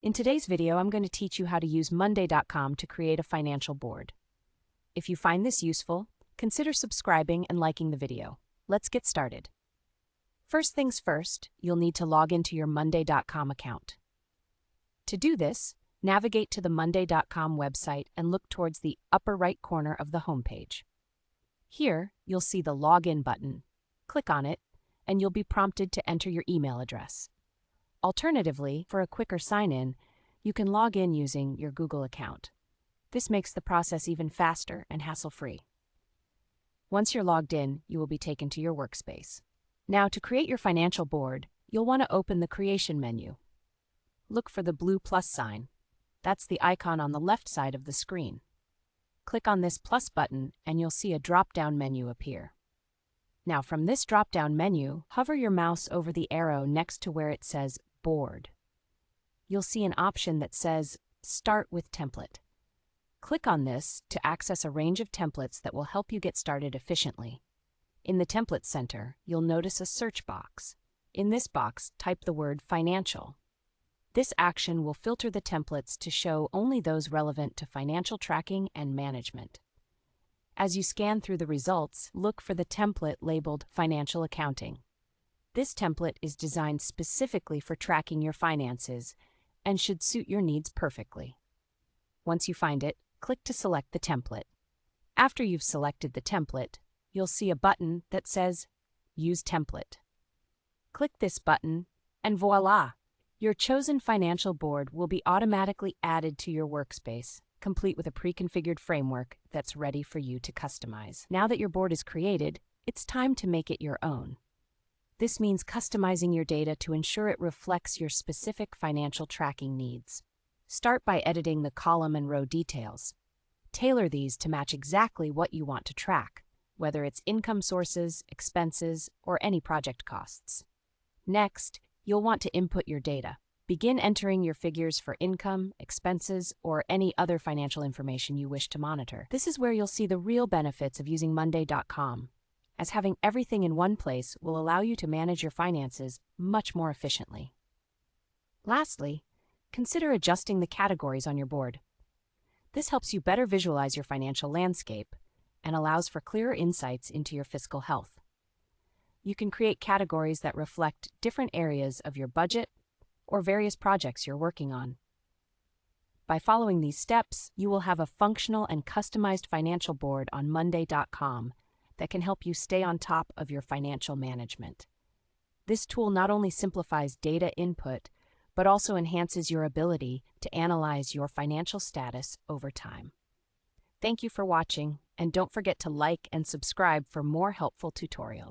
In today's video, I'm going to teach you how to use Monday.com to create a financial board. If you find this useful, consider subscribing and liking the video. Let's get started. First things first, you'll need to log into your Monday.com account. To do this, navigate to the Monday.com website and look towards the upper right corner of the homepage. Here, you'll see the Login button. Click on it, and you'll be prompted to enter your email address. Alternatively, for a quicker sign-in, you can log in using your Google account. This makes the process even faster and hassle-free. Once you're logged in, you will be taken to your workspace. Now, to create your financial board, you'll want to open the Creation menu. Look for the blue plus sign. That's the icon on the left side of the screen. Click on this plus button and you'll see a drop-down menu appear. Now, from this drop-down menu, hover your mouse over the arrow next to where it says Board. You'll see an option that says Start with Template. Click on this to access a range of templates that will help you get started efficiently. In the Template Center, you'll notice a search box. In this box, type the word Financial. This action will filter the templates to show only those relevant to financial tracking and management. As you scan through the results, look for the template labeled Financial Accounting. This template is designed specifically for tracking your finances and should suit your needs perfectly. Once you find it, click to select the template. After you've selected the template, you'll see a button that says Use Template. Click this button and voila! Your chosen financial board will be automatically added to your workspace, complete with a pre-configured framework that's ready for you to customize. Now that your board is created, it's time to make it your own. This means customizing your data to ensure it reflects your specific financial tracking needs. Start by editing the column and row details. Tailor these to match exactly what you want to track, whether it's income sources, expenses, or any project costs. Next, you'll want to input your data. Begin entering your figures for income, expenses, or any other financial information you wish to monitor. This is where you'll see the real benefits of using Monday.com, as having everything in one place will allow you to manage your finances much more efficiently. Lastly, consider adjusting the categories on your board. This helps you better visualize your financial landscape and allows for clearer insights into your fiscal health. You can create categories that reflect different areas of your budget or various projects you're working on. By following these steps, you will have a functional and customized financial board on Monday.com that can help you stay on top of your financial management. This tool not only simplifies data input, but also enhances your ability to analyze your financial status over time. Thank you for watching, and don't forget to like and subscribe for more helpful tutorials.